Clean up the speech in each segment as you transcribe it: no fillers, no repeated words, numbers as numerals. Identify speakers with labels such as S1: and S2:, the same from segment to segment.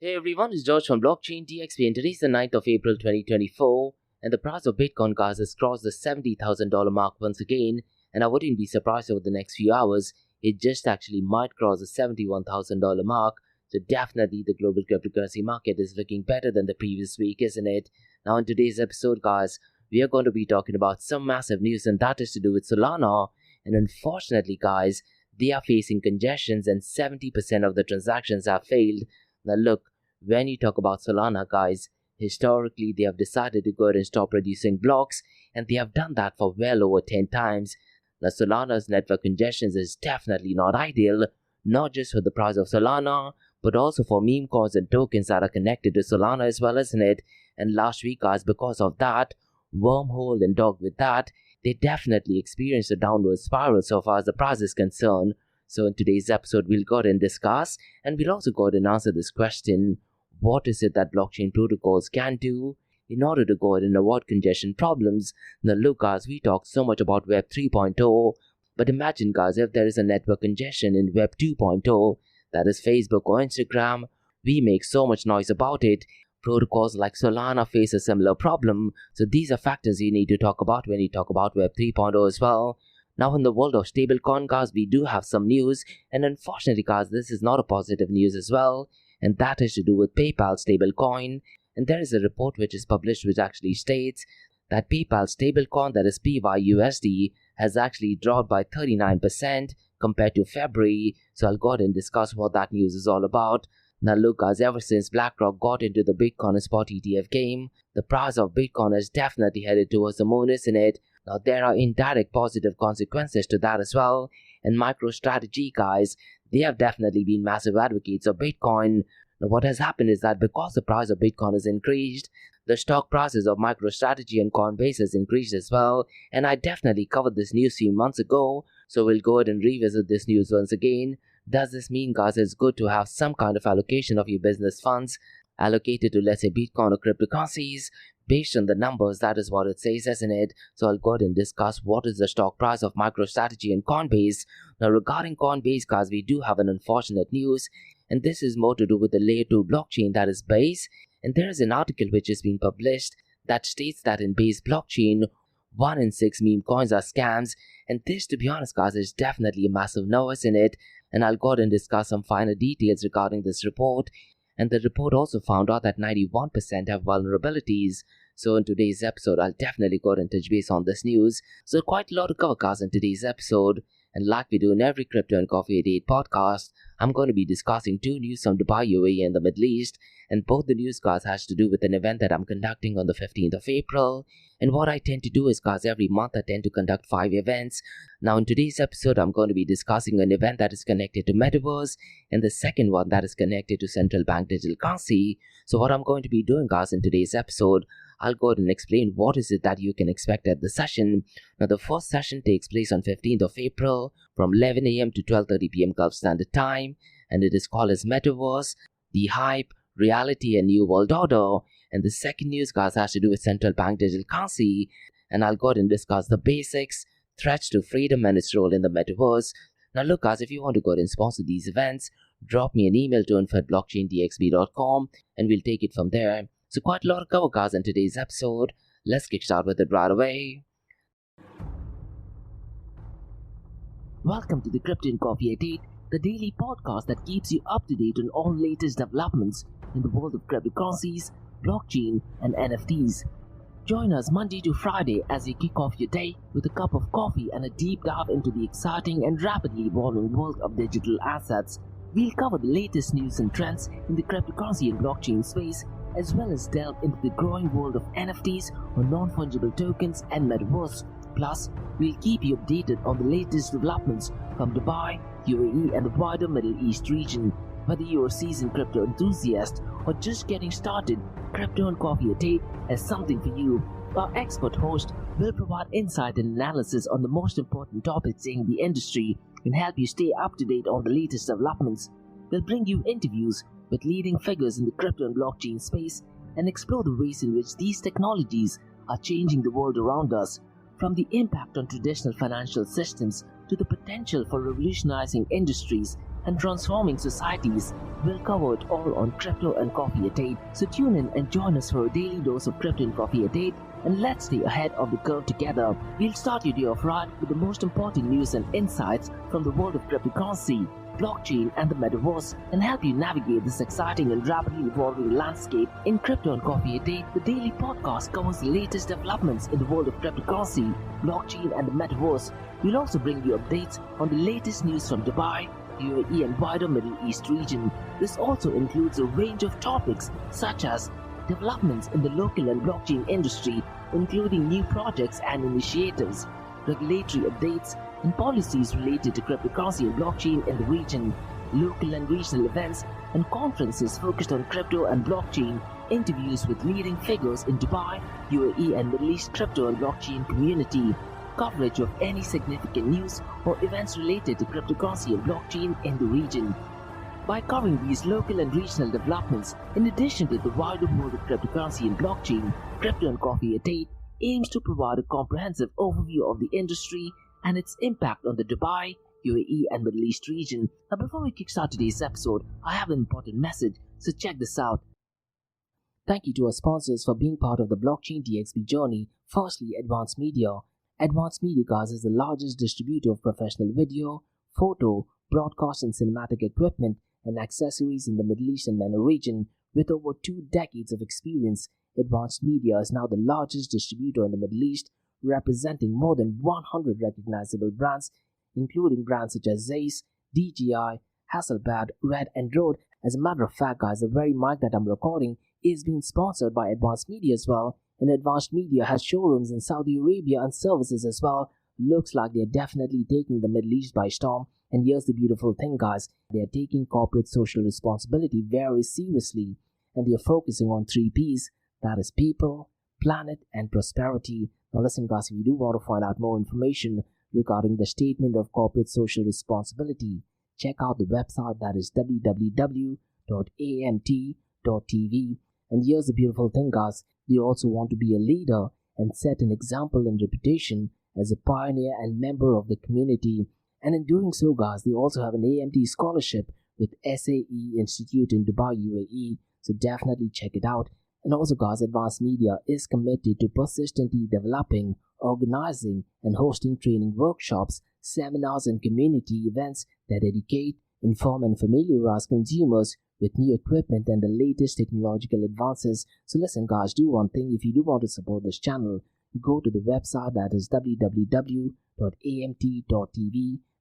S1: Hey everyone, it's George from Blockchain DXB and today's the 9th of April 2024 and the price of Bitcoin guys has crossed the $70,000 mark once again, and I wouldn't be surprised over the next few hours it just actually might cross the $71,000 mark. So definitely the global cryptocurrency market is looking better than the previous week, isn't it? Now in today's episode guys, we are going to be talking about some massive news, and that is to do with Solana. And unfortunately guys, they are facing congestions and 70% of the transactions have failed. Now look, when you talk about Solana guys, historically they have decided to go ahead and stop producing blocks, and they have done that for well over 10 times. Now Solana's network congestions is definitely not ideal, not just for the price of Solana, but also for meme coins and tokens that are connected to Solana as well, isn't it? And last week guys, because of that, Wormhole and Dogwifhat, they definitely experienced a downward spiral so far as the price is concerned. So in today's episode, we'll go ahead and discuss, and we'll also go ahead and answer this question. What is it that blockchain protocols can do in order to go ahead and avoid congestion problems? Now look guys, we talk so much about Web 3.0, but imagine guys, if there is a network congestion in Web 2.0, that is Facebook or Instagram, we make so much noise about it. Protocols like Solana face a similar problem, so these are factors you need to talk about when you talk about Web 3.0 as well. Now in the world of stablecoin guys, we do have some news, and unfortunately guys, this is not a positive news as well, and that is to do with PayPal stablecoin. And there is a report which is published which actually states that PayPal stablecoin, that is PYUSD, has actually dropped by 39% compared to February. So I'll go ahead and discuss what that news is all about. Now look guys, ever since BlackRock got into the Bitcoin and spot ETF game, the price of Bitcoin has definitely headed towards the moon, isn't it? Now there are indirect positive consequences to that as well, and MicroStrategy guys, they have definitely been massive advocates of Bitcoin. Now what has happened is that because the price of Bitcoin has increased, the stock prices of MicroStrategy and Coinbase has increased as well, and I definitely covered this news few months ago, so we'll go ahead and revisit this news once again. Does this mean guys it's good to have some kind of allocation of your business funds allocated to, let's say, Bitcoin or cryptocurrencies? Based on the numbers, that is what it says, isn't it? So I'll go ahead and discuss what is the stock price of MicroStrategy and Coinbase. Now regarding Coinbase guys, we do have an unfortunate news, and this is more to do with the layer 2 blockchain, that is Base. And there is an article which has been published that states that in Base blockchain, 1 in 6 meme coins are scams, and this, to be honest guys, is definitely a massive no, isn't it? And I'll go ahead and discuss some finer details regarding this report. And the report also found out that 91% have vulnerabilities. So in today's episode, I'll definitely go ahead and touch base on this news. So quite a lot to cover guys in today's episode. And like we do in every Crypto and Coffee at 8 podcast, I'm going to be discussing 2 news from Dubai, UAE and the Middle East. And both the news guys has to do with an event that I'm conducting on the 15th of April. And what I tend to do is guys, every month I tend to conduct 5 events. Now in today's episode, I'm going to be discussing an event that is connected to Metaverse, and the second one that is connected to central bank digital currency. So what I'm going to be doing guys in today's episode, I'll go ahead and explain what is it that you can expect at the session. Now the first session takes place on 15th of April from 11 AM to 12:30 PM Gulf Standard Time, and it is called as Metaverse, the Hype, Reality and New World Order. And the second news guys has to do with central bank digital currency, and I'll go ahead and discuss the basics, threats to freedom and its role in the Metaverse. Now look guys, if you want to go ahead and sponsor these events, drop me an email to info@blockchaindxb.com and we'll take it from there. So quite a lot of cover guys in today's episode. Let's get started with it right away. Welcome to the Crypto and Coffee at 8, the daily podcast that keeps you up to date on all latest developments in the world of cryptocurrencies, blockchain and NFTs. Join us Monday to Friday as you kick off your day with a cup of coffee and a deep dive into the exciting and rapidly evolving world of digital assets. We'll cover the latest news and trends in the cryptocurrency and blockchain space, as well as delve into the growing world of NFTs or non-fungible tokens and Metaverse. Plus, we'll keep you updated on the latest developments from Dubai, UAE and the wider Middle East region. Whether you're a seasoned crypto enthusiast or just getting started, Crypto and Coffee at 8 has something for you. Our expert host will provide insight and analysis on the most important topics in the industry and help you stay up to date on the latest developments. We'll bring you interviews with leading figures in the crypto and blockchain space and explore the ways in which these technologies are changing the world around us, from the impact on traditional financial systems to the potential for revolutionizing industries and transforming societies. We'll cover it all on Crypto and Coffee at 8. So tune in and join us for a daily dose of Crypto and Coffee at 8, and let's stay ahead of the curve together. We'll start your day off right with the most important news and insights from the world of cryptocurrency, blockchain and the metaverse, and help you navigate this exciting and rapidly evolving landscape. In Crypto and Coffee at 8, the daily podcast covers the latest developments in the world of cryptocurrency, blockchain and the metaverse. We'll also bring you updates on the latest news from Dubai, UAE and wider Middle East region. This also includes a range of topics such as developments in the local and blockchain industry, including new projects and initiatives, regulatory updates, and policies related to cryptocurrency and blockchain in the region, local and regional events and conferences focused on crypto and blockchain, interviews with leading figures in Dubai, UAE and Middle East crypto and blockchain community, coverage of any significant news or events related to cryptocurrency and blockchain in the region. By covering these local and regional developments, in addition to the wider world of cryptocurrency and blockchain, Crypto and Coffee at 8 aims to provide a comprehensive overview of the industry and its impact on the Dubai, UAE and Middle East region. Now before we kickstart today's episode, I have an important message, so check this out. Thank you to our sponsors for being part of the blockchain DXB journey. Firstly, Advanced Media. Advanced Media Guys is the largest distributor of professional video, photo, broadcast and cinematic equipment and accessories in the Middle East and MENA region. With over 2 decades of experience, Advanced Media is now the largest distributor in the Middle East, representing more than 100 recognizable brands, including brands such as Zeiss, DJI, Hasselblad, Red and Rode. As a matter of fact, guys, the very mic that I'm recording is being sponsored by Advanced Media as well, and Advanced Media has showrooms in Saudi Arabia and services as well. Looks like they're definitely taking the Middle East by storm. And here's the beautiful thing, guys, they're taking corporate social responsibility very seriously, and they're focusing on 3 P's, that is people, planet and prosperity. Now listen guys, if you do want to find out more information regarding the statement of corporate social responsibility, check out the website, that is www.amt.tv. And here's the beautiful thing, guys, they also want to be a leader and set an example and reputation as a pioneer and member of the community. And in doing so, guys, they also have an AMT scholarship with SAE Institute in Dubai, UAE, so definitely check it out. And also, guys, Advanced Media is committed to persistently developing, organizing and hosting training workshops, seminars and community events that educate, inform and familiarize consumers with new equipment and the latest technological advances. So listen guys, do one thing. If you do want to support this channel, go to the website, that is www.amt.tv,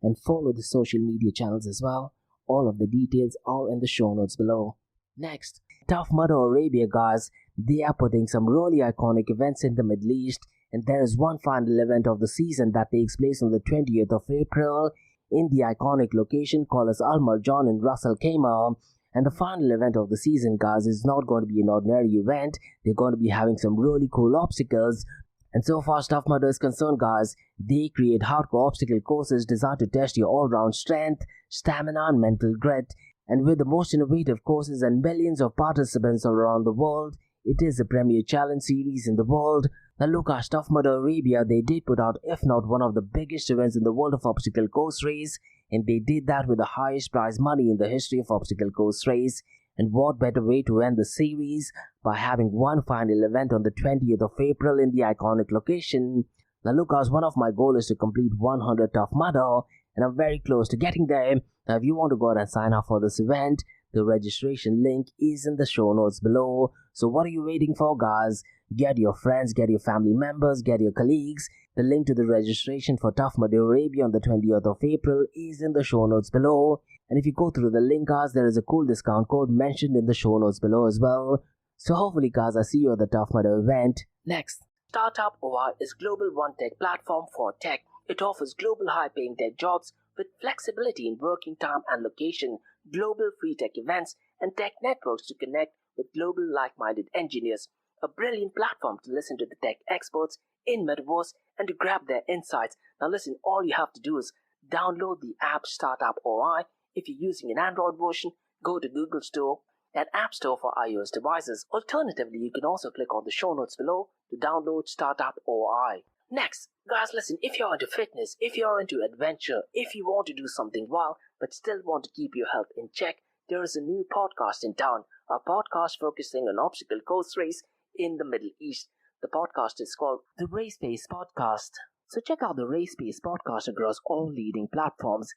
S1: and follow the social media channels as well. All of the details are in the show notes below. Next, Tough Mudder Arabia, guys, they are putting some really iconic events in the Middle East, and there is one final event of the season that takes place on the 20th of April in the iconic location called as Al Marjan in Ras Al Khaimah. And the final event of the season, guys, is not going to be an ordinary event. They're going to be having some really cool obstacles. And so far as Tough Mudder is concerned, guys, they create hardcore obstacle courses designed to test your all-round strength, stamina and mental grit. And with the most innovative courses and millions of participants around the world, it is the premier challenge series in the world. Now look at Tough Mudder Arabia, they did put out if not one of the biggest events in the world of obstacle course race, and they did that with the highest prize money in the history of obstacle course race. And what better way to end the series by having one final event on the 20th of April in the iconic location. Now look guys, one of my goals is to complete 100 Tough Mudder, and I'm very close to getting there. Now if you want to go ahead and sign up for this event, the registration link is in the show notes below. So what are you waiting for, guys? Get your friends, get your family members, get your colleagues. The link to the registration for Tough Mudder Arabia on the 20th of April is in the show notes below. And if you go through the link, guys, there is a cool discount code mentioned in the show notes below as well. So hopefully, guys, I see you at the Tough Mudder event. Next, Startup OI is global one tech platform for tech. It offers global high-paying tech jobs with flexibility in working time and location, global free tech events, and tech networks to connect with global like-minded engineers. A brilliant platform to listen to the tech experts in Metaverse and to grab their insights. Now listen, all you have to do is download the app Startup OI. If you're using an Android version, go to Google Store and App Store for iOS devices. Alternatively, you can also click on the show notes below to download Startup OI. Next, guys, listen, if you're into fitness, if you're into adventure, if you want to do something wild
S2: but still want to keep your health in check, there is a new podcast in town, a podcast focusing on obstacle course race in the Middle East. The podcast is called the Race Pace Podcast. So check out the Race Pace Podcast across all leading platforms.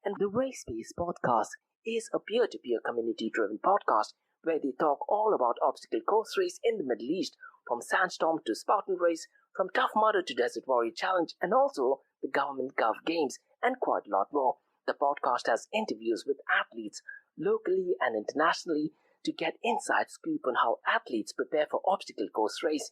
S2: And the Race Pace Podcast is a peer-to-peer community-driven podcast where they talk all about obstacle course race in the Middle East, from Sandstorm to Spartan Race, from Tough Mudder to Desert Warrior Challenge, and also the Government Gov Games, and quite a lot more. The podcast has interviews with athletes locally and internationally to get inside scoop on how athletes prepare for obstacle course race.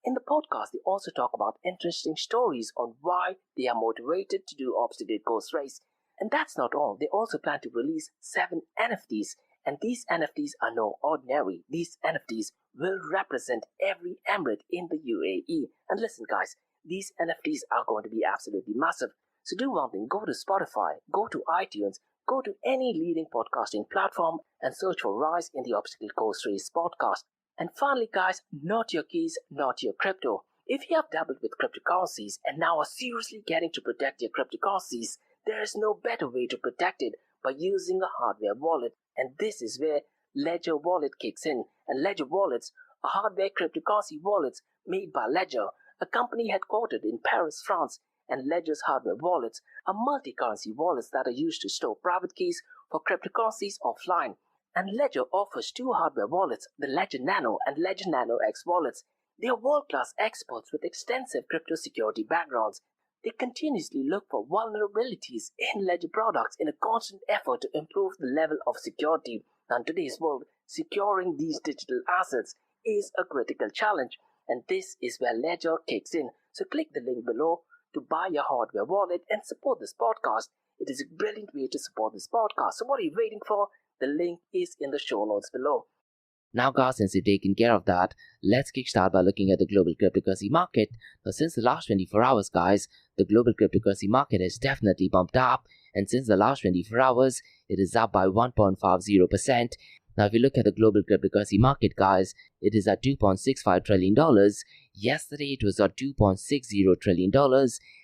S2: In the podcast, they also talk about interesting stories on why they are motivated to do obstacle course race. And that's not all. They also plan to release 7 NFTs. And these NFTs are no ordinary. These NFTs will represent every emirate in the UAE. And listen guys, these NFTs are going to be absolutely massive. So do one thing, go to Spotify, go to iTunes, go to any leading podcasting platform and search for Rise in the Obstacle Course Race podcast. And finally guys, not your keys, not your crypto. If you have dabbled with cryptocurrencies and now are seriously getting to protect your cryptocurrencies, there is no better way to protect it by using a hardware wallet. And this is where Ledger Wallet kicks in. And Ledger Wallets are hardware cryptocurrency wallets made by Ledger, a company headquartered in Paris, France. And Ledger's hardware wallets are multi-currency wallets that are used to store private keys for cryptocurrencies offline. And Ledger offers 2 hardware wallets, the Ledger Nano and Ledger Nano X wallets. They are world-class experts with extensive crypto security backgrounds. They continuously look for vulnerabilities in Ledger products in a constant effort to improve the level of security. Now, in today's world, securing these digital assets is a critical challenge, and this is where Ledger kicks in. So click the link below to buy your hardware wallet and support this podcast. It is a brilliant way to support this podcast. So what are you waiting for? The link is in the show notes below.
S1: Now guys, since you've taken care of that, let's kickstart by looking at the global cryptocurrency market. Now since the last 24 hours guys, the global cryptocurrency market has definitely bumped up, and since the last 24 hours, it is up by 1.50%. Now if you look at the global cryptocurrency market guys, it is at $2.65 trillion. Yesterday it was at $2.60 trillion,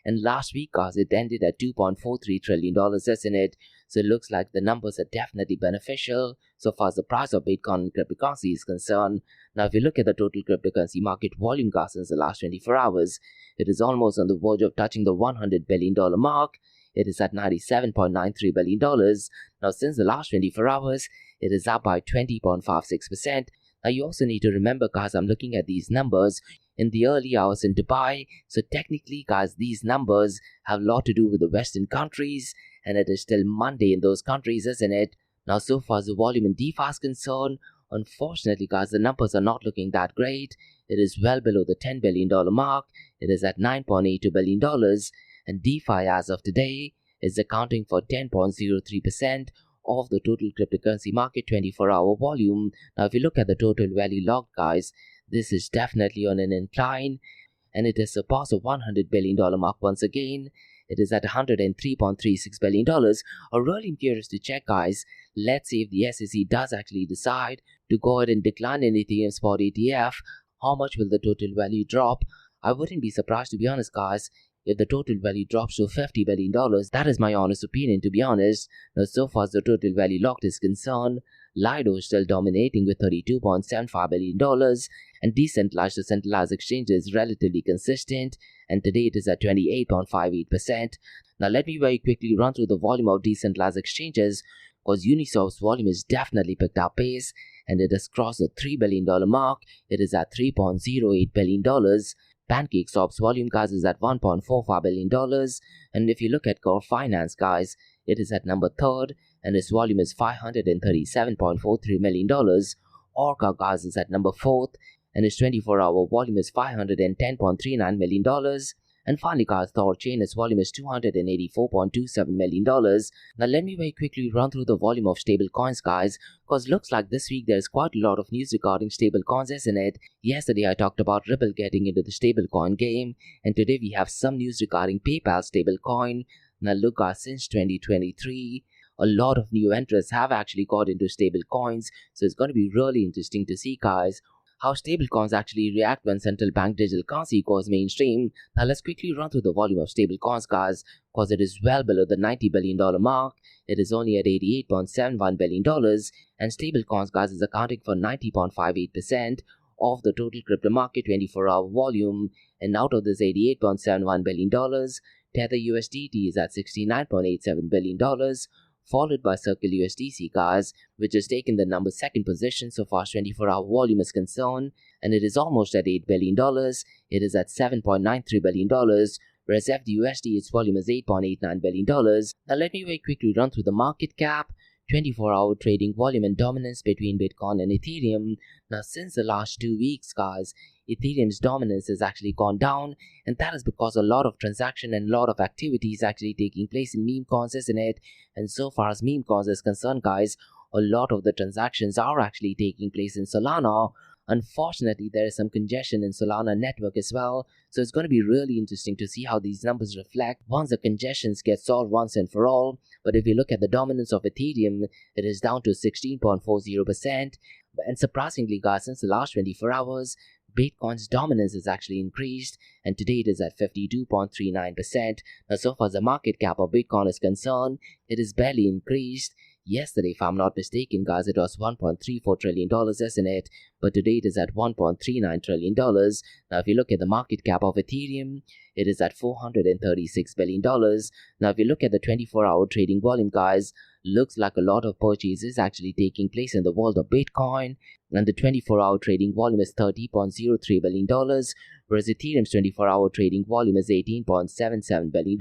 S1: and last week guys it ended at $2.43 trillion, isn't it? So it looks like the numbers are definitely beneficial so far as the price of Bitcoin and cryptocurrency is concerned. Now if you look at the total cryptocurrency market volume guys since the last 24 hours, it is almost on the verge of touching the $100 billion mark. It is at $97.93 billion. Now since the last 24 hours, it is up by 20.56%. Now you also need to remember guys, I'm looking at these numbers in the early hours in Dubai. So technically guys, these numbers have a lot to do with the Western countries, and it is still Monday in those countries, isn't it? Now so far as the volume in DeFi is concerned, unfortunately guys, the numbers are not looking that great. It is well below the $10 billion mark. It is at $9.82 billion, and DeFi as of today is accounting for 10.03% of the total cryptocurrency market 24-hour volume. Now if you look at the total value logged guys, this is definitely on an incline, and it has surpassed the $100 billion mark once again. It is at $103.36 billion. I'm really curious to check guys, let's see if the SEC does actually decide to go ahead and decline an Ethereum spot ETF, how much will the total value drop? I wouldn't be surprised to be honest guys, if the total value drops to $50 billion. That is my honest opinion, to be honest. Now so far as the total value locked is concerned, Lido is still dominating with $32.75 billion, and decentralized to centralized exchanges is relatively consistent, and today it is at 28.58%. Now let me very quickly run through the volume of decentralized exchanges, because Uniswap's volume is definitely picked up pace, and it has crossed the $3 billion mark. It is at $3.08 billion. PancakeSwap's volume guys is at $1.45 billion, and if you look at Core Finance guys, it is at number 3rd, and its volume is $537.43 million. Orca guys is at number 4th, and its 24-hour volume is $510.39 million. And finally guys, Thorchain, its volume is $284.27 million. Now let me very quickly run through the volume of stable coins guys, because looks like this week there is quite a lot of news regarding stable coins, isn't it? Yesterday I talked about Ripple getting into the stable coin game, and today we have some news regarding PayPal stable coin. Now look guys, since 2023, a lot of new entrants have actually got into stable coins, so it's going to be really interesting to see guys how stablecoins actually react when central bank digital currency goes mainstream. Now let's quickly run through the volume of stablecoins, guys, because it is well below the $90 billion mark. It is only at $88.71 billion, and stablecoins, guys, is accounting for 90.58% of the total crypto market 24-hour volume. And out of this $88.71 billion, Tether USDT is at $69.87 billion, followed by Circle USDC, guys, which has taken the number second position so far as 24-hour volume is concerned, and it is almost at $8 billion. It is at $7.93 billion, whereas FDUSD, its volume is $8.89 billion. Now let me very quickly run through the market cap, 24-hour trading volume and dominance between Bitcoin and Ethereum. Now since the last 2 weeks, guys, Ethereum's dominance has actually gone down, and that is because a lot of transaction and a lot of activity is actually taking place in meme coins, isn't it? And so far as meme coins is concerned, guys, a lot of the transactions are actually taking place in Solana. Unfortunately, there is some congestion in Solana network as well, so it's going to be really interesting to see how these numbers reflect once the congestions get solved once and for all. But if you look at the dominance of Ethereum, it is down to 16.40%, and surprisingly, guys, since the last 24 hours, Bitcoin's dominance has actually increased, and today it is at 52.39%. Now, so far as the market cap of Bitcoin is concerned, it is barely increased. Yesterday, if I'm not mistaken, guys, it was $1.34 trillion, isn't it? But today it is at $1.39 trillion. Now, if you look at the market cap of Ethereum, it is at $436 billion. Now, if you look at the 24-hour trading volume, guys, looks like a lot of purchases actually taking place in the world of Bitcoin, and the 24-hour trading volume is $30.03 billion, whereas Ethereum's 24-hour trading volume is $18.77 billion.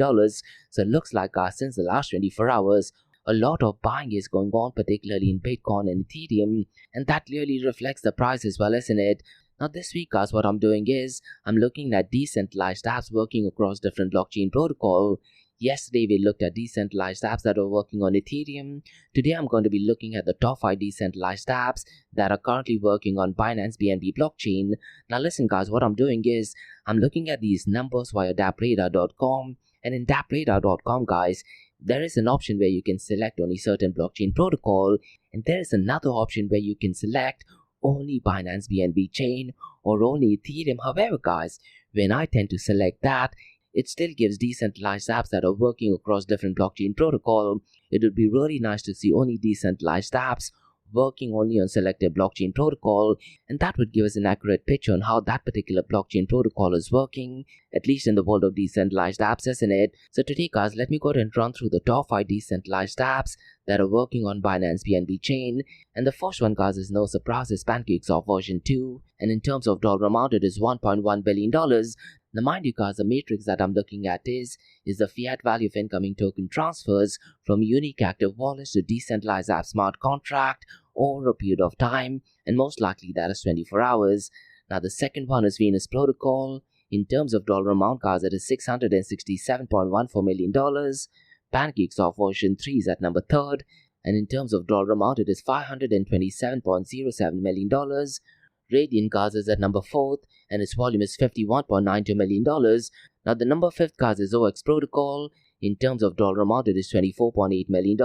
S1: So it looks like, guys, since the last 24 hours, a lot of buying is going on, particularly in Bitcoin and Ethereum, and that clearly reflects the price as well, isn't it? Now this week, guys, what I'm doing is I'm looking at decentralized apps working across different blockchain protocol. Yesterday we looked at decentralized apps that are working on Ethereum. Today I'm going to be looking at the top 5 decentralized apps that are currently working on Binance BNB blockchain. Now listen, guys, what I'm doing is I'm looking at these numbers via dappradar.com, and in dappradar.com, guys, there is an option where you can select only certain blockchain protocol, and there is another option where you can select only Binance BNB chain or only Ethereum. However, guys, when I tend to select that, it still gives decentralized apps that are working across different blockchain protocol. It would be really nice to see only decentralized apps working only on selected blockchain protocol, and that would give us an accurate picture on how that particular blockchain protocol is working, at least in the world of decentralized apps, isn't it? So today, guys, let me go ahead and run through the top 5 decentralized apps that are working on Binance BNB chain. And the first one, guys, is no surprise, is PancakeSwap version 2, and in terms of dollar amount, it is $1.1 billion. Now mind you, guys, the matrix that I'm looking at is the fiat value of incoming token transfers from unique active wallets to decentralized app smart contract over a period of time, and most likely that is 24 hours. Now the second one is Venus Protocol. In terms of dollar amount, guys, it is $667.14 million. PancakeSwap version 3 is at number 3rd, and in terms of dollar amount, it is $527.07 million. Radiant, guys, is at number 4th, and its volume is $51.92 million. Now the number 5th, guys, is OX Protocol. In terms of dollar amount, it is $24.8 million.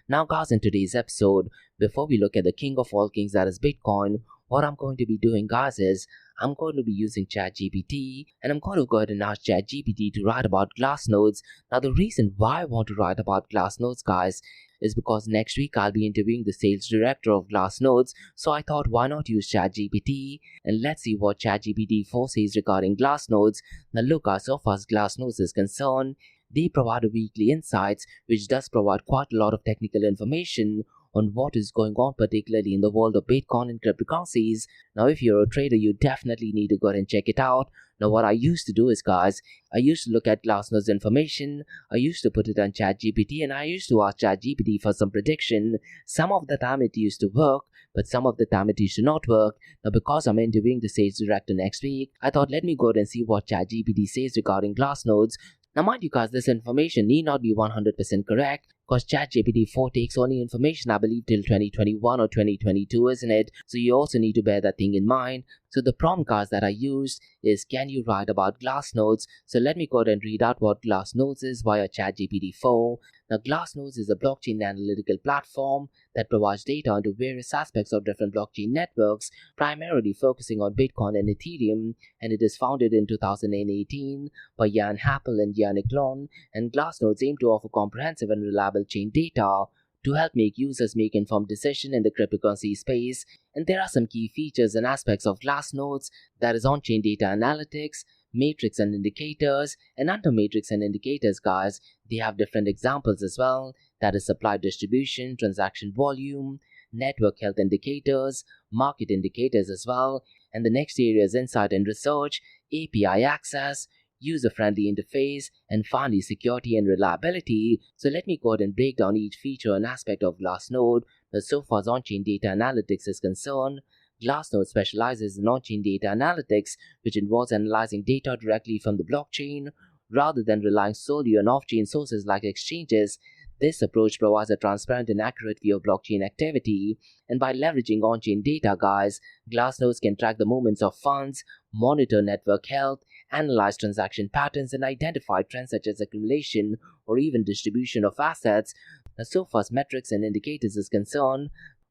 S1: Now, guys, in today's episode, before we look at the king of all kings, that is Bitcoin, what I'm going to be doing, guys, is I'm going to be using ChatGPT, and I'm going to go ahead and ask ChatGPT to write about glassnodes. Now the reason why I want to write about glassnodes, guys, is because next week I'll be interviewing the sales director of glassnodes, so I thought, why not use ChatGPT, and let's see what ChatGPT 4 says regarding glassnodes. Now look, guys, so far as glassnodes is concerned, they provide a weekly insights, which does provide quite a lot of technical information on what is going on, particularly in the world of Bitcoin and cryptocurrencies. Now, if you're a trader, you definitely need to go ahead and check it out. Now, what I used to do is, guys, I used to look at glassnodes information, I used to put it on ChatGPT, and I used to ask ChatGPT for some prediction. Some of the time it used to work, but some of the time it used to not work. Now, because I'm interviewing the sales director next week, I thought, let me go ahead and see what ChatGPT says regarding glassnodes. Now mind you, guys, this information need not be 100% correct, because ChatGPT 4 takes only information, I believe, till 2021 or 2022, isn't it? So you also need to bear that thing in mind. So the prompt guys that I used is, can you write about Glassnodes? So let me go ahead and read out what Glassnodes is via ChatGPT-4. Now Glassnodes is a blockchain analytical platform that provides data into various aspects of different blockchain networks, primarily focusing on Bitcoin and Ethereum, and it is founded in 2018 by Jan Happel and Yannick Lon, and Glassnodes aim to offer comprehensive and reliable chain data to help make users make informed decisions in the cryptocurrency space. And there are some key features and aspects of Glassnodes, that is on-chain data analytics, matrix and indicators, and under matrix and indicators guys, they have different examples as well, that is supply distribution, transaction volume, network health indicators, market indicators as well, and the next area is insight and research, API access, user-friendly interface, and finally security and reliability. So let me go ahead and break down each feature and aspect of Glassnode. Now, so far as on-chain data analytics is concerned, Glassnode specializes in on-chain data analytics, which involves analyzing data directly from the blockchain rather than relying solely on off-chain sources like exchanges. This approach provides a transparent and accurate view of blockchain activity, and by leveraging on-chain data guys, Glassnodes can track the movements of funds, monitor network health, analyze transaction patterns, and identify trends such as accumulation or even distribution of assets. Now, so far as metrics and indicators is concerned,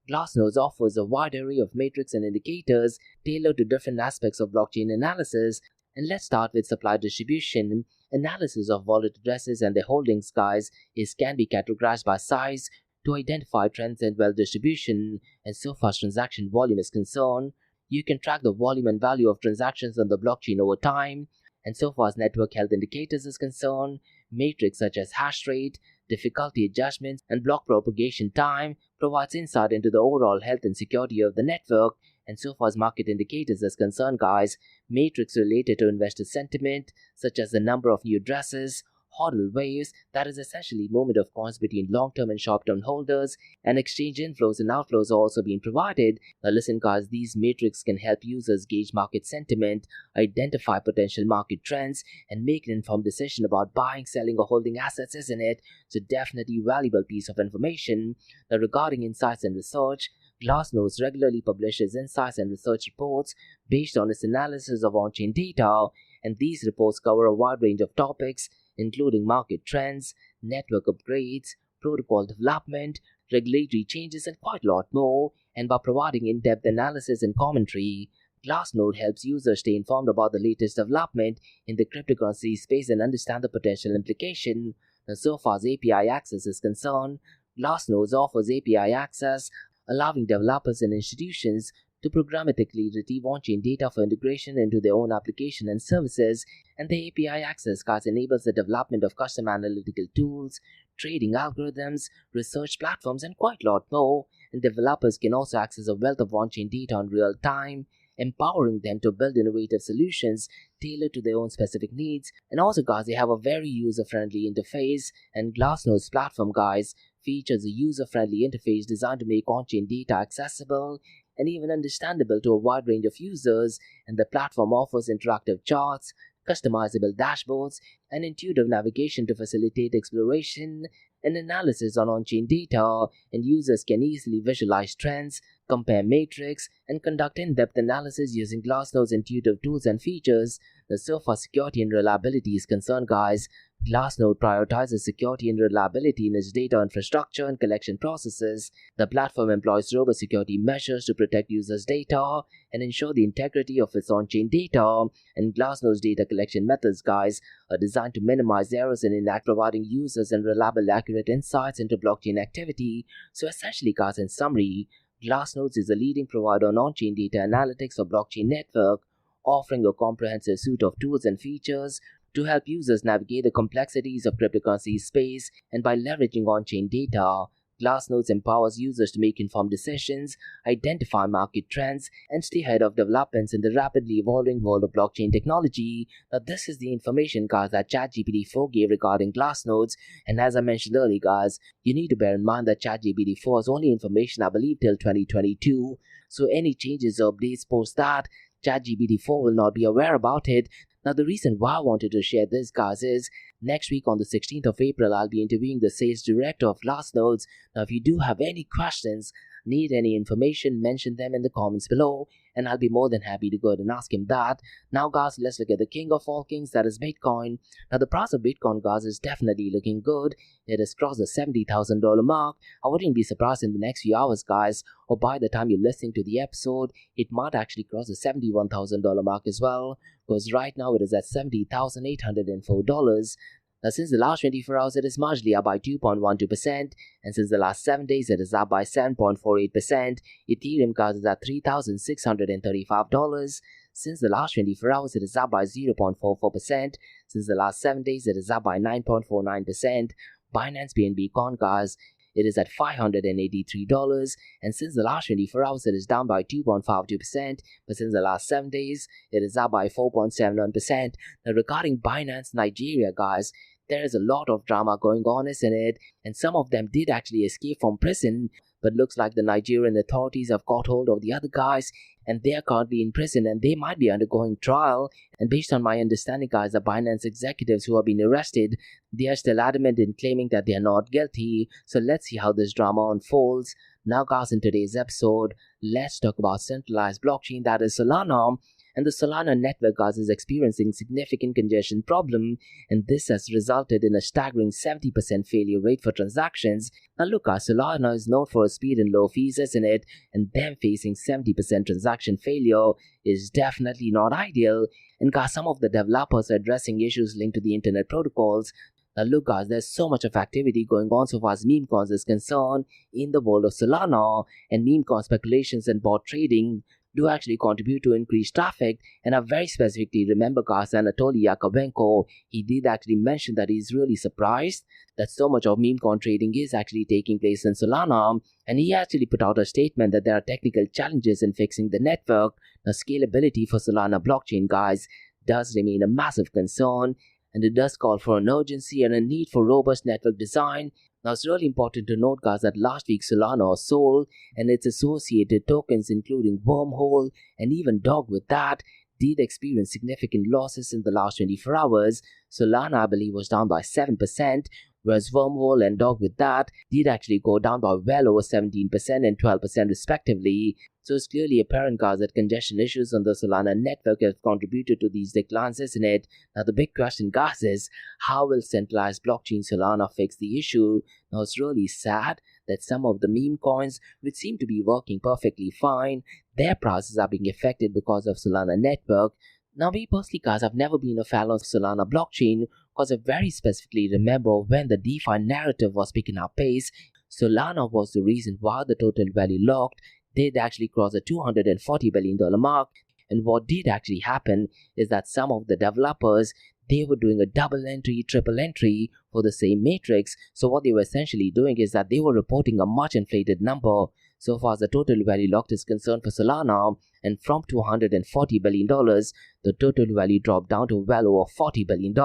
S1: Glassnodes offers a wide array of metrics and indicators tailored to different aspects of blockchain analysis. And let's start with supply distribution. Analysis of wallet addresses and their holdings guys can be categorized by size to identify trends and wealth distribution. And so far as transaction volume is concerned, you can track the volume and value of transactions on the blockchain over time. And so far as network health indicators is concerned, metrics such as hash rate, difficulty adjustments, and block propagation time provides insight into the overall health and security of the network. And so far as market indicators is concerned guys, metrics related to investor sentiment such as the number of new addresses, hodl waves, that is essentially movement of coins between long-term and short-term holders, and exchange inflows and outflows are also being provided. Now listen guys, these metrics can help users gauge market sentiment, identify potential market trends, and make an informed decision about buying, selling, or holding assets, isn't it? So definitely valuable piece of information. Now regarding insights and research, Glassnodes regularly publishes insights and research reports based on its analysis of on-chain data, and these reports cover a wide range of topics including market trends, network upgrades, protocol development, regulatory changes, and quite a lot more. And by providing in-depth analysis and commentary, Glassnode helps users stay informed about the latest development in the cryptocurrency space and understand the potential implication. Now, so far as API access is concerned, Glassnode offers API access, allowing developers and institutions to programmatically retrieve on-chain data for integration into their own application and services, and the API access card enables the development of custom analytical tools, trading algorithms, research platforms, and quite a lot more. And developers can also access a wealth of on-chain data in real time, empowering them to build innovative solutions tailored to their own specific needs. And also guys, they have a very user-friendly interface, and Glassnode's platform guys features a user-friendly interface designed to make on-chain data accessible and even understandable to a wide range of users. And the platform offers interactive charts, customizable dashboards, and intuitive navigation to facilitate exploration and analysis on-chain data, and users can easily visualize trends, compare metrics, and conduct in-depth analysis using Glassnode's intuitive tools and features. The so far security and reliability is concerned guys, Glassnode prioritizes security and reliability in its data infrastructure and collection processes. The platform employs robust security measures to protect users' data and ensure the integrity of its on-chain data. And Glassnode's data collection methods, guys, are designed to minimize errors and providing users and reliable, accurate insights into blockchain activity. So essentially, guys, in summary, Glassnodes is a leading provider on on-chain data analytics for blockchain network, offering a comprehensive suite of tools and features to help users navigate the complexities of cryptocurrency space. And by leveraging on-chain data, Glassnodes empowers users to make informed decisions, identify market trends, and stay ahead of developments in the rapidly evolving world of blockchain technology. Now, this is the information, guys, that ChatGPT-4 gave regarding Glassnodes. And as I mentioned earlier, guys, you need to bear in mind that ChatGPT-4 is only information, I believe, till 2022. So any changes or updates post that, ChatGPT-4 will not be aware about it. Now, the reason why I wanted to share this, guys, is next week on the 16th of April, I'll be interviewing the sales director of Glassnodes. Now, if you do have any questions, Need any information, mention them in the comments below, and I'll be more than happy to go ahead and ask him that. Now guys, let's look at the king of all kings, that is Bitcoin. Now the price of Bitcoin, guys, is definitely looking good. It has crossed the $70,000 mark. I wouldn't be surprised in the next few hours, guys, or by the time you're listening to the episode, it might actually cross the $71,000 mark as well, because right now it is at $70,804. Now, since the last 24 hours, it is marginally up by 2.12%, and since the last 7 days, it is up by 7.48%. Ethereum, guys, is at $3,635. Since the last 24 hours, it is up by 0.44%. Since the last 7 days, it is up by 9.49%. Binance BNB Coin, guys, it is at $583, and since the last 24 hours, it is down by 2.52%, but since the last 7 days, it is up by 4.71%. Now, regarding Binance Nigeria, guys, there is a lot of drama going on, isn't it? And some of them did actually escape from prison, but looks like the Nigerian authorities have got hold of the other guys, and they are currently in prison and they might be undergoing trial. And based on my understanding, guys, the Binance executives who have been arrested, they are still adamant in claiming that they are not guilty. So let's see how this drama unfolds. Now guys, in today's episode, let's talk about centralized blockchain, that is Solana. And the Solana network, guys, is experiencing significant congestion problem, and this has resulted in a staggering 70% failure rate for transactions. Now look, guys, Solana is known for its speed and low fees, isn't it? And them facing 70% transaction failure is definitely not ideal. And guys, some of the developers are addressing issues linked to the internet protocols. Now look, guys, there's so much of activity going on so far as meme coins is concerned in the world of Solana, and meme coin speculations and bot trading do actually contribute to increased traffic. And I very specifically remember, guys, Anatoly Yakovenko, he did actually mention that he's really surprised that so much of meme coin trading is actually taking place in Solana, and he actually put out a statement that there are technical challenges in fixing the network. Now, scalability for Solana blockchain, guys, does remain a massive concern, and it does call for an urgency and a need for robust network design. Now, it's really important to note, guys, that last week Solana or Sol and its associated tokens, including Wormhole and even Dogwifhat, did experience significant losses in the last 24 hours. Solana, I believe, was down by 7%, whereas Wormhole and Dogwifhat did actually go down by well over 17% and 12% respectively. So it's clearly apparent, guys, that congestion issues on the Solana network have contributed to these declines, isn't it? Now the big question, guys, is how will centralized blockchain Solana fix the issue? Now it's really sad that some of the meme coins, which seem to be working perfectly fine, their prices are being affected because of Solana network. Now me personally, guys, I've never been a fan of Solana blockchain because I very specifically remember when the DeFi narrative was picking up pace, Solana was the reason why the total value locked did actually cross a $240 billion mark. And what did actually happen is that some of the developers, they were doing a double entry, triple entry for the same matrix. So what they were essentially doing is that they were reporting a much inflated number so far as the total value locked is concerned for Solana, and from $240 billion, the total value dropped down to well over $40 billion.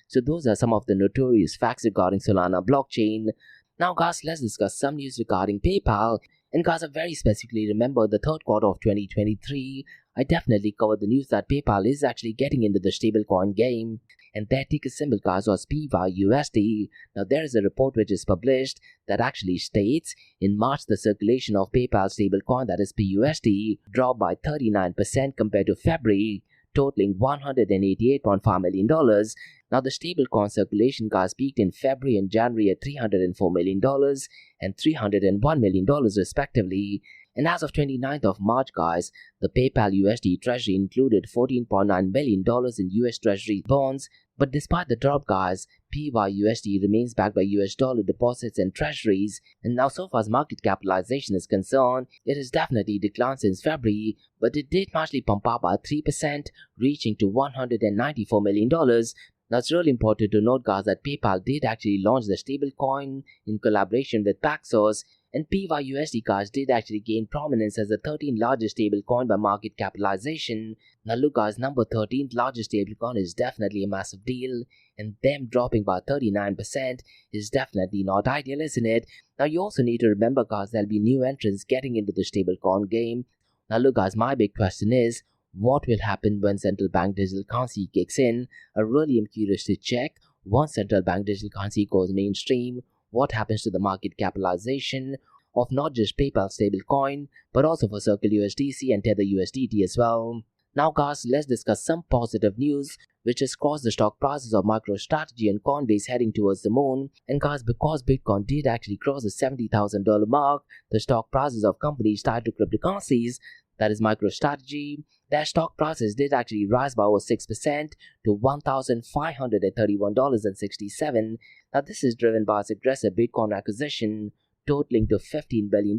S1: So those are some of the notorious facts regarding Solana blockchain. Now guys, let's discuss some news regarding PayPal. And guys, I very specifically remember the third quarter of 2023, I definitely covered the news that PayPal is actually getting into the stablecoin game, and their ticker symbol, guys, was PYUSD. Now there is a report which is published that actually states in March the circulation of PayPal stablecoin, that is PUSD, dropped by 39% compared to February, totaling $188.5 million. Now the stablecoin circulation, guys, peaked in February and January at $304 million and $301 million respectively. And as of 29th of March, guys, the PayPal USD treasury included $14.9 million in US treasury bonds. But despite the drop, guys, PYUSD remains backed by US dollar deposits and treasuries. And now so far as market capitalization is concerned, it has definitely declined since February, but it did marginally pump up by 3%, reaching to $194 million. Now it's really important to note, guys, that PayPal did actually launch the stablecoin in collaboration with Paxos, and PYUSD, guys, did actually gain prominence as the 13th largest stablecoin by market capitalization. Now look, guys, number 13th largest stablecoin is definitely a massive deal, and them dropping by 39% is definitely not ideal, isn't it? Now you also need to remember, guys, there'll be new entrants getting into the stablecoin game. Now look, guys, my big question is, what will happen when central bank digital currency kicks in? I really am curious to check. Once central bank digital currency goes mainstream, what happens to the market capitalization? of not just PayPal stablecoin, but also for Circle USDC and Tether USDT as well. Now guys, let's discuss some positive news which has caused the stock prices of MicroStrategy and Coinbase heading towards the moon. And guys, because Bitcoin did actually cross the $70,000 mark, the stock prices of companies tied to cryptocurrencies, that is MicroStrategy, their stock prices did actually rise by over 6% to $1,531.67. Now this is driven by its aggressive Bitcoin acquisition, totaling to $15 billion.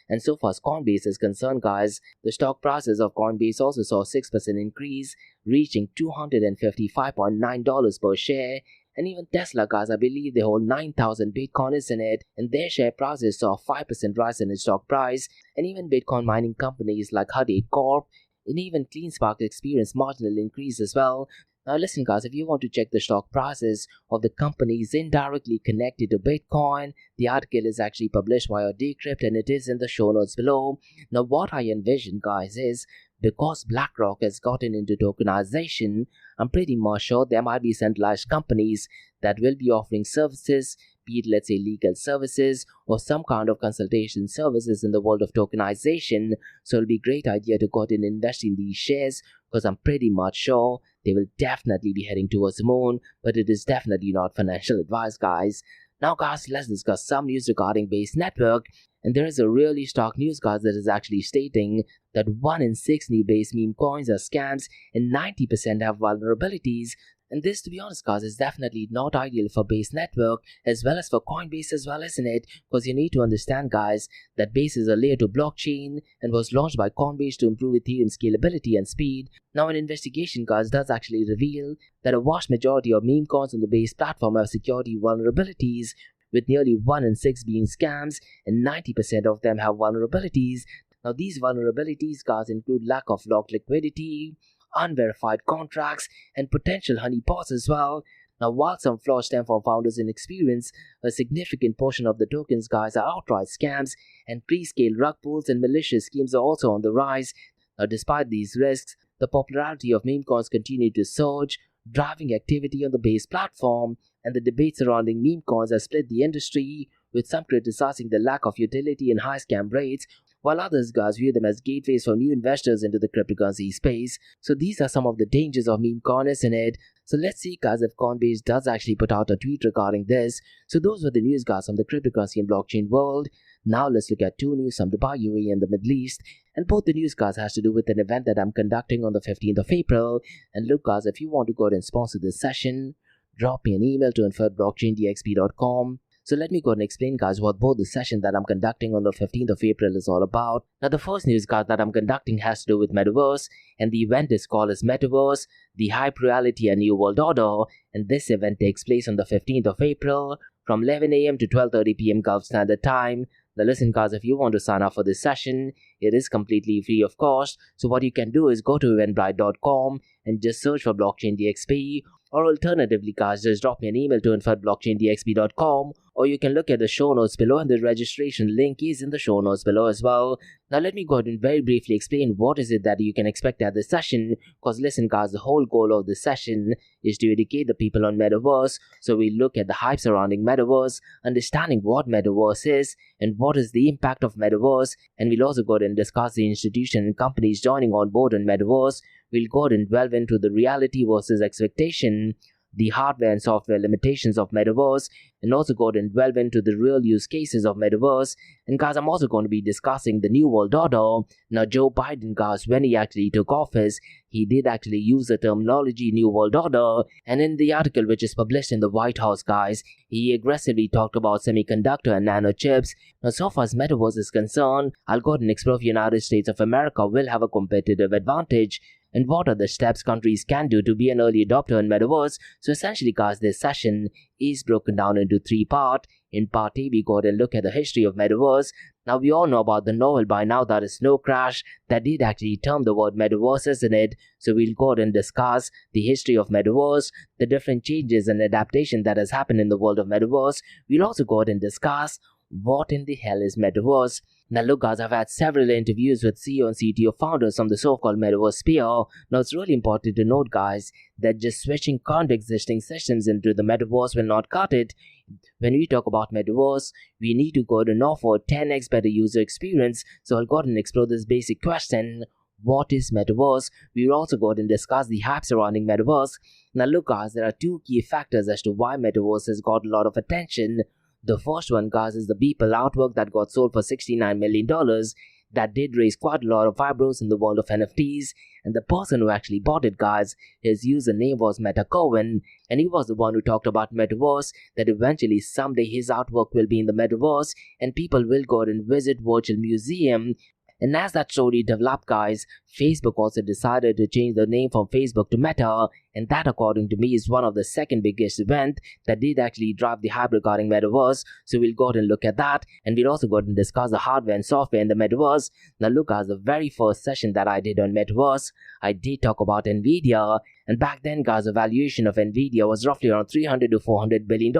S1: And so far as Coinbase is concerned, guys, the stock prices of Coinbase also saw a 6% increase, reaching $255.9 per share. And even Tesla, guys, I believe they hold 9,000 Bitcoiners in it, and their share prices saw a 5% rise in its stock price. And even Bitcoin mining companies like Hut 8 Corp and even CleanSpark experienced marginal increase as well. Now listen guys, if you want to check the stock prices of the companies indirectly connected to Bitcoin, the article is actually published via Decrypt and it is in the show notes below. Now what I envision guys is, because BlackRock has gotten into tokenization, I'm pretty much sure there might be centralized companies that will be offering services, be it let's say legal services or some kind of consultation services in the world of tokenization. So it'll be a great idea to go ahead and invest in these shares, because I'm pretty much sure they will definitely be heading towards the moon, but it is definitely not financial advice guys. Now guys, let's discuss some news regarding Base Network. And there is a really stark news guys that is actually stating that 1 in 6 new Base meme coins are scams and 90% have vulnerabilities. And this, to be honest guys, is definitely not ideal for Base Network as well as for Coinbase as well, isn't it? Because you need to understand guys that Base is a layer 2 blockchain and was launched by Coinbase to improve Ethereum scalability and speed. Now an investigation guys does actually reveal that a vast majority of meme coins on the Base platform have security vulnerabilities, with nearly 1 in 6 being scams and 90% of them have vulnerabilities. Now these vulnerabilities guys include lack of locked liquidity, unverified contracts, and potential honeypots as well. Now while some flaws stem from founders' inexperience, a significant portion of the tokens guys are outright scams, and pre-scale rug pulls and malicious schemes are also on the rise. Now despite these risks, the popularity of meme coins continued to surge, driving activity on the Base platform, and the debate surrounding meme coins has split the industry, with some criticizing the lack of utility and high scam rates, while others guys view them as gateways for new investors into the cryptocurrency space. So these are some of the dangers of meme coin, isn't it? So let's see guys if Coinbase does actually put out a tweet regarding this. So those were the news guys from the cryptocurrency and blockchain world. Now let's look at two news from Dubai, UAE and the Middle East. And both the news guys has to do with an event that I'm conducting on the 15th of April. And look guys, if you want to go ahead and sponsor this session, drop me an email to info@blockchaindxb.com. So let me go and explain guys what both the session that I'm conducting on the 15th of April is all about. Now the first news guys that I'm conducting has to do with Metaverse, and the event is called as Metaverse, the Hype Reality and New World Order, and this event takes place on the 15th of April from 11 AM to 12:30 PM Gulf Standard Time. Now listen guys, if you want to sign up for this session, it is completely free of cost. So what you can do is go to eventbrite.com and just search for Blockchain DXB, or alternatively guys, just drop me an email to info@blockchaindxb.com, or you can look at the show notes below, and the registration link is in the show notes below as well. Now let me go ahead and very briefly explain what is it that you can expect at this session, because listen guys, the whole goal of this session is to educate the people on Metaverse. So we look at the hype surrounding Metaverse, understanding what Metaverse is and what is the impact of Metaverse, and we'll also go ahead and discuss the institution and companies joining on board on Metaverse. We'll go ahead and delve into the reality versus expectation, the hardware and software limitations of Metaverse, and also go ahead and delve into the real use cases of Metaverse. And guys, I'm also going to be discussing the New World Order. Now Joe Biden guys, when he actually took office, he did actually use the terminology New World Order, and in the article which is published in the White House guys, he aggressively talked about semiconductor and nano chips. Now so far as Metaverse is concerned, I'll go ahead and explore if the United States of America will have a competitive advantage, and what are the steps countries can do to be an early adopter in Metaverse. So essentially guys, this session is broken down into 3 parts. In part A, we go ahead and look at the history of Metaverse. Now we all know about the novel by now, that is Snow Crash, that did actually term the word Metaverse, isn't it? So we'll go ahead and discuss the history of Metaverse, the different changes and adaptation that has happened in the world of Metaverse. We'll also go ahead and discuss what in the hell is Metaverse. Now look guys, I've had several interviews with CEO and CTO founders from the so-called Metaverse sphere. Now it's really important to note guys that just switching current existing systems into the Metaverse will not cut it. When we talk about metaverse, we need to go ahead and offer 10x better user experience. So I'll go ahead and explore this basic question. What is metaverse? We will also go ahead and discuss the hype surrounding metaverse. Now look guys, there are two key factors as to why metaverse has got a lot of attention. The first one guys is the Beeple artwork that got sold for $69 million. That did raise quite a lot of eyebrows in the world of NFTs, and the person who actually bought it guys, his username was Memecoin, and he was the one who talked about metaverse, that eventually someday his artwork will be in the metaverse and people will go and visit virtual museum. And as that story developed guys, Facebook also decided to change the name from Facebook to Meta, and that according to me is one of the second biggest event that did actually drive the hype regarding metaverse. So we'll go ahead and look at that, and we'll also go ahead and discuss the hardware and software in the metaverse. Now look guys, the very first session that I did on metaverse, I did talk about Nvidia, and back then guys, the valuation of Nvidia was roughly around $300 to $400 billion.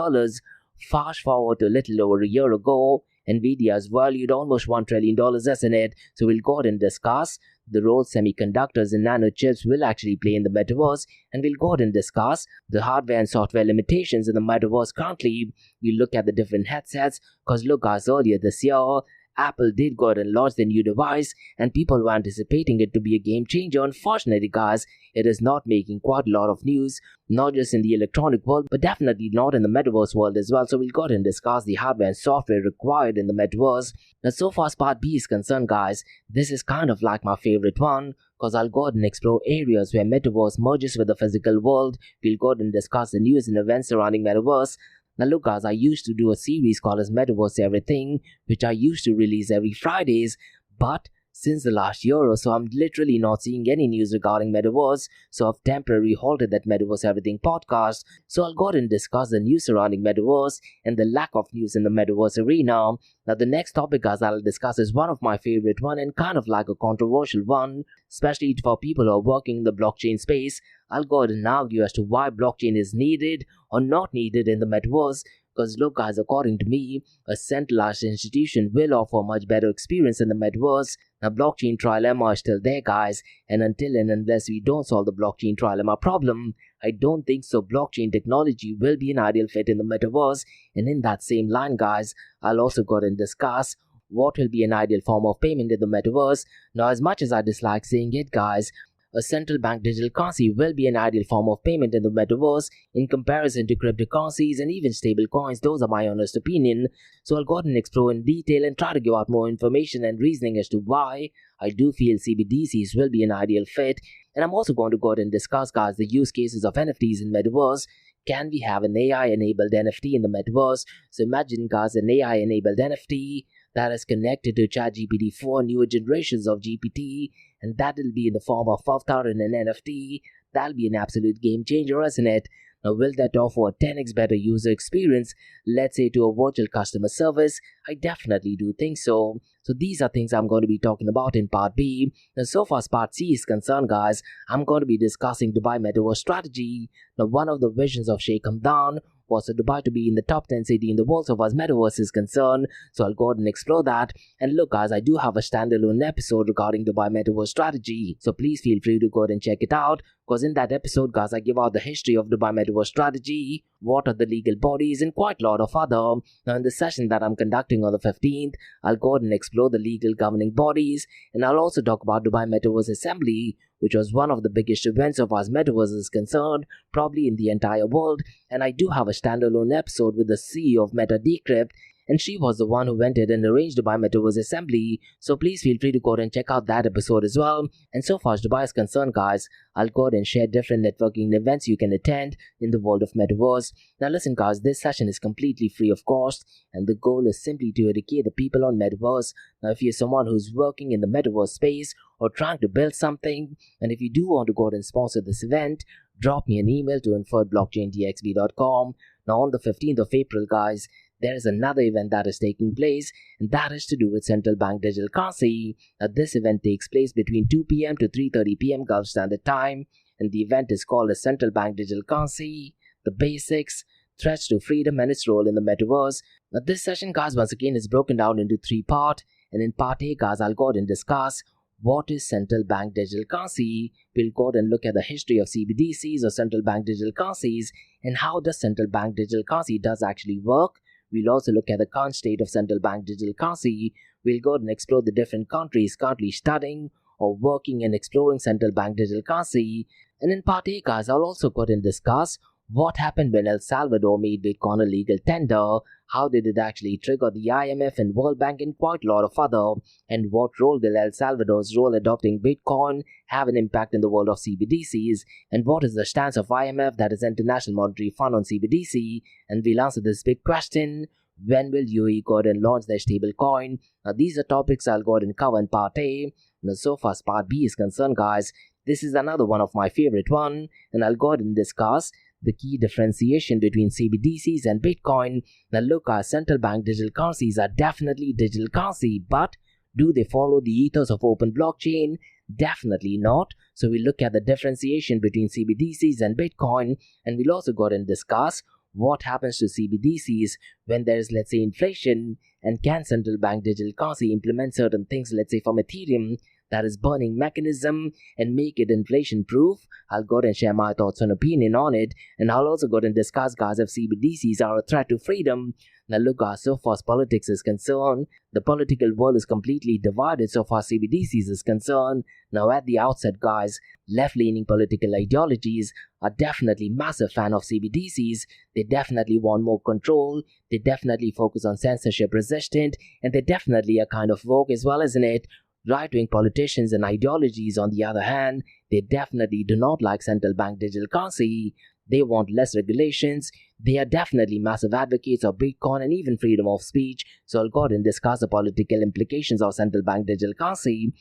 S1: Fast forward to a little over a year ago, Nvidia is valued almost $1 trillion, isn't it? So we'll go ahead and discuss the role semiconductors and nanochips will actually play in the metaverse, and we'll go ahead and discuss the hardware and software limitations in the metaverse currently. We'll look at the different headsets, because look guys, earlier this year, Apple did go ahead and launch the new device, and people were anticipating it to be a game changer. Unfortunately guys, it is not making quite a lot of news, not just in the electronic world, but definitely not in the metaverse world as well. So we'll go ahead and discuss the hardware and software required in the metaverse. Now so far as part B is concerned guys, this is kind of like my favorite one, because I'll go ahead and explore areas where metaverse merges with the physical world. We'll go ahead and discuss the news and events surrounding metaverse. Now look guys, I used to do a series called as Metaverse Everything, which I used to release every Fridays, but since the last year or so, I'm literally not seeing any news regarding Metaverse, so I've temporarily halted that Metaverse Everything podcast. So I'll go ahead and discuss the news surrounding Metaverse and the lack of news in the Metaverse arena. Now the next topic guys I'll discuss is one of my favorite one and kind of like a controversial one, especially for people who are working in the blockchain space. I'll go ahead and argue as to why blockchain is needed or not needed in the metaverse. Because look guys, according to me, a centralized institution will offer much better experience in the metaverse. Now blockchain trilemma is still there guys, and until and unless we don't solve the blockchain trilemma problem, I don't think so blockchain technology will be an ideal fit in the metaverse. And in that same line guys, I'll also go ahead and discuss what will be an ideal form of payment in the metaverse. Now as much as I dislike saying it guys, a central bank digital currency will be an ideal form of payment in the metaverse in comparison to cryptocurrencies and even stable coins. Those are my honest opinion. So I'll go ahead and explore in detail and try to give out more information and reasoning as to why I do feel CBDCs will be an ideal fit. And I'm also going to go ahead and discuss guys the use cases of NFTs in metaverse. Can we have an AI-enabled NFT in the metaverse? So imagine guys an AI-enabled NFT that is connected to ChatGPT 4 newer generations of GPT, and that'll be in the form of avatar and an NFT. That'll be an absolute game changer, isn't it? Now will that offer a 10x better user experience, let's say to a virtual customer service? I definitely do think so. So these are things I'm going to be talking about in part B. Now so far as part C is concerned guys, I'm going to be discussing Dubai Metaverse strategy. Now one of the visions of Sheikh Hamdan was for Dubai to be in the top 10 city in the world so far as metaverse is concerned. So I'll go ahead and explore that. And look guys, I do have a standalone episode regarding Dubai Metaverse strategy, so please feel free to go ahead and check it out, because in that episode guys I give out the history of Dubai Metaverse strategy, what are the legal bodies, and quite a lot of other. Now in the session that I'm conducting on the 15th, I'll go ahead and explore the legal governing bodies, and I'll also talk about Dubai Metaverse Assembly, which was one of the biggest events of as metaverse is concerned, probably in the entire world. And I do have a standalone episode with the CEO of Meta Decrypt, and she was the one who went ahead and arranged Dubai Metaverse Assembly, so please feel free to go ahead and check out that episode as well. And so far as Dubai is concerned guys, I'll go ahead and share different networking events you can attend in the world of metaverse. Now listen guys, this session is completely free of cost, and the goal is simply to educate the people on metaverse. Now if you're someone who's working in the metaverse space or trying to build something, and if you do want to go ahead and sponsor this event, drop me an email to info@blockchaindxb.com. Now on the 15th of April guys, there is another event that is taking place, and that is to do with central bank digital currency. Now this event takes place between 2 p.m. to 3:30 p.m. Gulf Standard Time, and the event is called as Central Bank Digital Currency, the Basics, Threats to Freedom and its Role in the Metaverse. Now this session guys once again is broken down into 3 parts, and in part A guys I'll go ahead and discuss what is central bank digital currency? We'll go and look at the history of CBDCs or central bank digital currencies and how does central bank digital currency does actually work. We'll also look at the current state of central bank digital currency. We'll go and explore the different countries currently studying or working and exploring central bank digital currency. And in part A, guys, I'll also go and discuss what happened when El Salvador made Bitcoin a legal tender, how did it actually trigger the IMF and World Bank and quite a lot of other, and what role will El Salvador's role adopting Bitcoin have an impact in the world of CBDCs, and what is the stance of IMF, that is International Monetary Fund, on CBDC, and we'll answer this big question: when will UAE go ahead and launch their stable coin? Now these are topics I'll go ahead and cover in part A. Now so far as part B is concerned, guys, this is another one of my favorite one, and I'll go ahead and discuss the key differentiation between CBDCs and Bitcoin. Now look, our central bank digital currencies are definitely digital currency, but do they follow the ethos of open blockchain? Definitely not. So we look at the differentiation between CBDCs and Bitcoin, and we'll also go ahead and discuss what happens to CBDCs when there's, let's say, inflation, and can central bank digital currency implement certain things, let's say from Ethereum, that is burning mechanism, and make it inflation proof. I'll go ahead and share my thoughts and opinion on it, and I'll also go ahead and discuss, guys, if CBDCs are a threat to freedom. Now look, guys, so far as politics is concerned, the political world is completely divided so far as CBDCs is concerned. Now at the outset, guys, left-leaning political ideologies are definitely massive fan of CBDCs. They definitely want more control, they definitely focus on censorship resistant, and they definitely are kind of woke as well, isn't it? Right-wing politicians and ideologies, on the other hand, they definitely do not like central bank digital currency. They want less regulations. They are definitely massive advocates of Bitcoin and even freedom of speech. So I'll go ahead and discuss the political implications of central bank digital currency.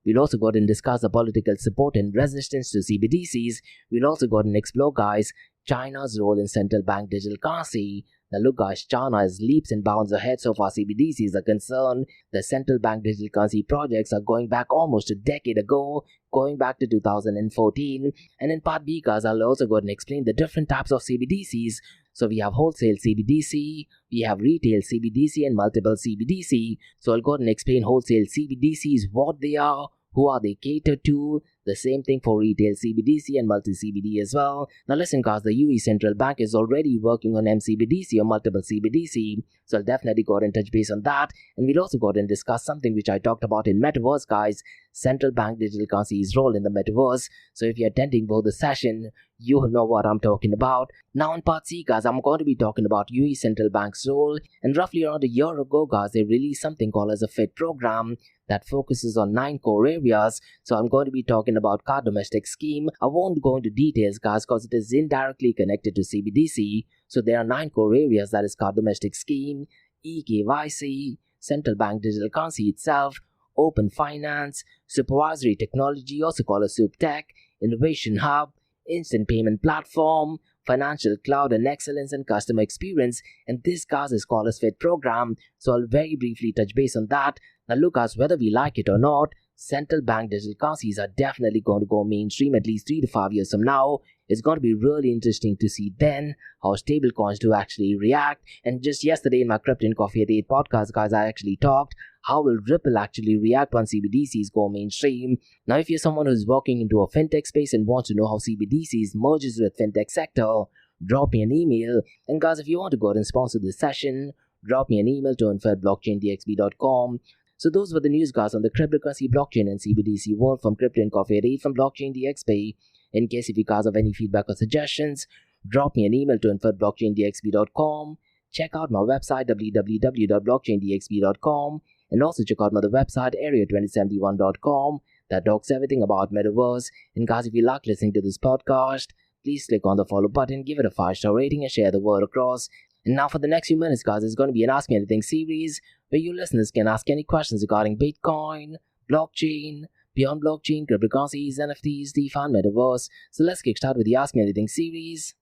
S1: We'll also go ahead and discuss the political support and resistance to CBDCs. We'll also go ahead and explore, guys, China's role in central bank digital currency. Now look, guys, China is leaps and bounds ahead so far CBDCs are concerned. The central bank digital currency projects are going back almost a decade ago, going back to 2014. And in part B, guys, I'll also go ahead and explain the different types of CBDCs. So we have wholesale CBDC, we have retail CBDC, and multiple CBDC. So I'll go ahead and explain wholesale CBDCs, what they are, who are they catered to. The same thing for retail CBDC and multi-CBD as well. Now listen, guys, the UAE Central Bank is already working on MCBDC or multiple CBDC. So I'll definitely go ahead and touch base on that. And we'll also go ahead and discuss something which I talked about in Metaverse, guys. Central bank digital currency's role in the Metaverse. So if you're attending both the session, you know what I'm talking about. Now in part C, guys, I'm going to be talking about UAE Central Bank's role. And roughly around a year ago, guys, they released something called as a FIT program that focuses on 9 core areas. So I'm going to be talking about card domestic scheme. I won't go into details, guys, because it is indirectly connected to CBDC. So there are 9 core areas, that is card domestic scheme, eKYC, central bank digital currency itself, open finance, supervisory technology, also called a SUP tech, innovation hub, instant payment platform, financial cloud, and excellence and customer experience. And this, guys, is called as FIT program. So I'll very briefly touch base on that. Now look, guys, whether we like it or not, central bank digital currencies are definitely going to go mainstream at least 3 to 5 years from now. It's going to be really interesting to see then how stable coins do actually react. And just yesterday in my Crypto and Coffee at 8 podcast, guys, I actually talked how will Ripple actually react when CBDCs go mainstream. Now, if you're someone who's walking into a fintech space and wants to know how CBDCs merges with fintech sector, drop me an email. And guys, if you want to go ahead and sponsor this session, drop me an email to info@blockchaindxb.com. So those were the news, guys, on the cryptocurrency, blockchain, and CBDC world from Crypto and Coffee at 8 from Blockchain DXB. In case if you guys have any feedback or suggestions, drop me an email to info@blockchaindxb.com. Check out my website www.blockchaindxb.com, and also check out my other website area2071.com that talks everything about Metaverse. And guys, if you like listening to this podcast, please click on the follow button, give it a 5-star rating, and share the word across. And now for the next few minutes, guys, it's going to be an Ask Me Anything series where you listeners can ask any questions regarding Bitcoin, blockchain, beyond blockchain, cryptocurrencies, NFTs, DeFi, and Metaverse. So let's kick start with the Ask Me Anything series.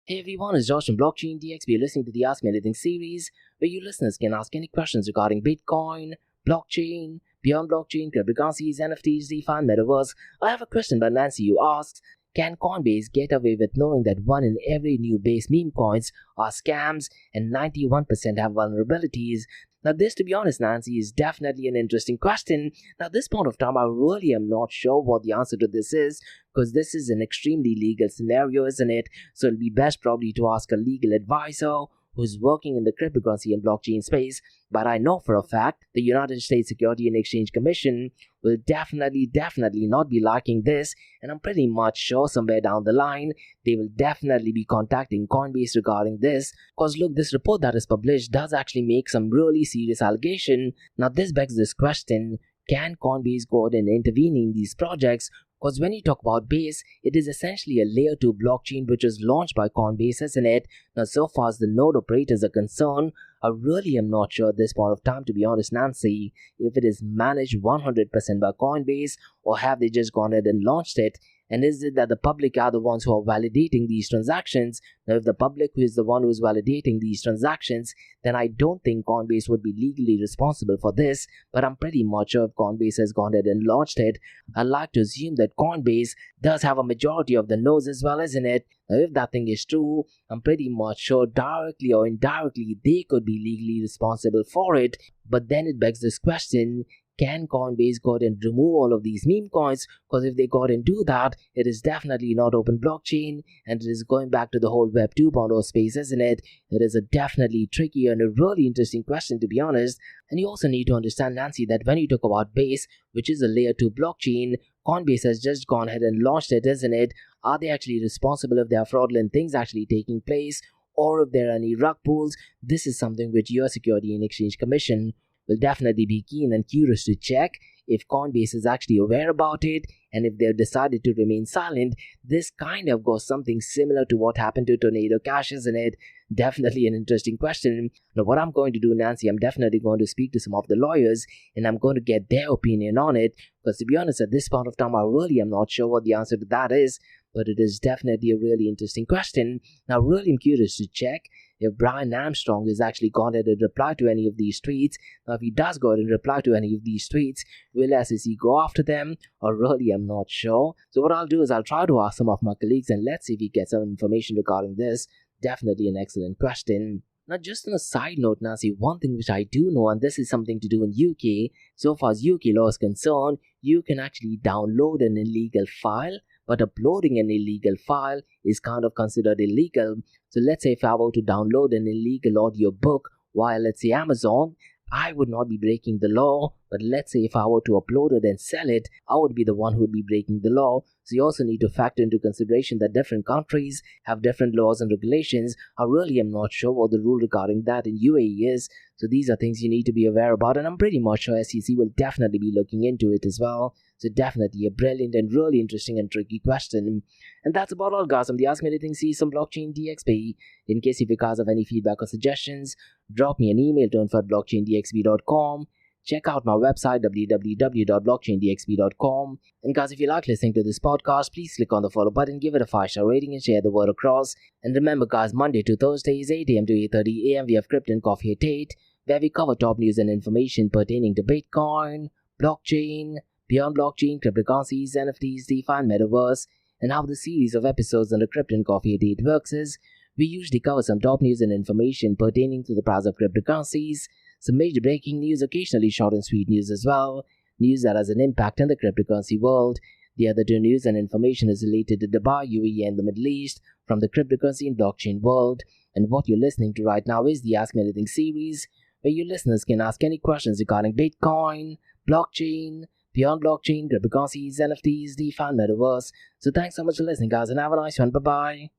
S1: Hey everyone, it's Josh from Blockchain DXB. You're listening to the Ask Me Anything series where you listeners can ask any questions regarding Bitcoin, blockchain, beyond blockchain, cryptocurrencies, NFTs, DeFi, and Metaverse. I have a question by Nancy who asks, can Coinbase get away with knowing that one in every new base meme coins are scams and 91% have vulnerabilities? Now this, to be honest, Nancy, is definitely an interesting question. Now this point of time, I really am not sure what the answer to this is, because this is an extremely legal scenario, isn't it? So it'll be best probably to ask a legal advisor who's working in the cryptocurrency and blockchain space. But I know for a fact the United States Securities and Exchange Commission will definitely not be liking this, and I'm pretty much sure somewhere down the line they will definitely be contacting Coinbase regarding this, because look, this report that is published does actually make some really serious allegation. Now this begs this question, can Coinbase go ahead and intervene in these projects? Because when you talk about Base, it is essentially a layer 2 blockchain which was launched by Coinbase, isn't it? Now so far as the node operators are concerned, I really am not sure at this point of time, to be honest, Nancy, if it is managed 100% by Coinbase, or have they just gone ahead and launched it? And is it that the public are the ones who are validating these transactions? Now, if the public is the one who is validating these transactions, then I don't think Coinbase would be legally responsible for this. But I'm pretty much sure if Coinbase has gone ahead and launched it, I'd like to assume that Coinbase does have a majority of the nodes as well, isn't it? Now, if that thing is true, I'm pretty much sure directly or indirectly they could be legally responsible for it. But then it begs this question, can Coinbase go ahead and remove all of these meme coins? Because if they go ahead and do that, it is definitely not open blockchain, and it is going back to the whole Web 2.0 space, isn't it? It is a definitely tricky and a really interesting question, to be honest. And you also need to understand, Nancy, that when you talk about Base, which is a layer 2 blockchain, Coinbase has just gone ahead and launched it, isn't it? Are they actually responsible if there are fraudulent things actually taking place, or if there are any rug pulls? This is something which your Securities and Exchange Commission will definitely be keen and curious to check if Coinbase is actually aware about it, and if they've decided to remain silent. This kind of goes something similar to what happened to Tornado Cash, isn't it? Definitely an interesting question. Now what I'm going to do, Nancy, I'm definitely going to speak to some of the lawyers and I'm going to get their opinion on it, because to be honest, at this point of time I really am not sure what the answer to that is, but it is definitely a really interesting question. Now really I'm curious to check if Brian Armstrong has actually gone ahead and replied to any of these tweets. Now if he does go ahead and reply to any of these tweets, will SEC go after them, or really I'm not sure. So what I'll do is I'll try to ask some of my colleagues and let's see if we get some information regarding this. Definitely an excellent question. Now just on a side note, Nancy, one thing which I do know, and this is something to do in UK, so far as UK law is concerned, you can actually download an illegal file, but uploading an illegal file is kind of considered illegal. So let's say if I were to download an illegal audio book via, let's say, Amazon, I would not be breaking the law, but let's say if I were to upload it and sell it, I would be the one who would be breaking the law. So you also need to factor into consideration that different countries have different laws and regulations. I really am not sure what the rule regarding that in UAE is. So these are things you need to be aware about, and I'm pretty much sure SEC will definitely be looking into it as well. So definitely a brilliant and really interesting and tricky question. And that's about all, guys. I'm the Ask Me Anything Series on Blockchain DXB. In case if you guys have any feedback or suggestions, drop me an email to info@blockchaindxb.com. Check out my website www.blockchaindxb.com. And guys, if you like listening to this podcast, please click on the follow button, give it a 5-star rating and share the word across. And remember, guys, Monday to Thursdays 8 a.m. to 8:30 a.m. we have Crypto and Coffee at 8, where we cover top news and information pertaining to Bitcoin, blockchain, beyond blockchain, cryptocurrencies, NFTs, DeFi, and Metaverse. And how the series of episodes on the Crypto and Coffee at 8 works is, we usually cover some top news and information pertaining to the price of cryptocurrencies, some major breaking news, occasionally short and sweet news as well, news that has an impact on the cryptocurrency world. The other two news and information is related to Dubai, UAE, and the Middle East from the cryptocurrency and blockchain world. And what you're listening to right now is the Ask Me Anything series, where you listeners can ask any questions regarding Bitcoin, blockchain, beyond blockchain, cryptocurrencies, NFTs, DeFi, and Metaverse. So thanks so much for listening, guys, and have a nice one. Bye-bye.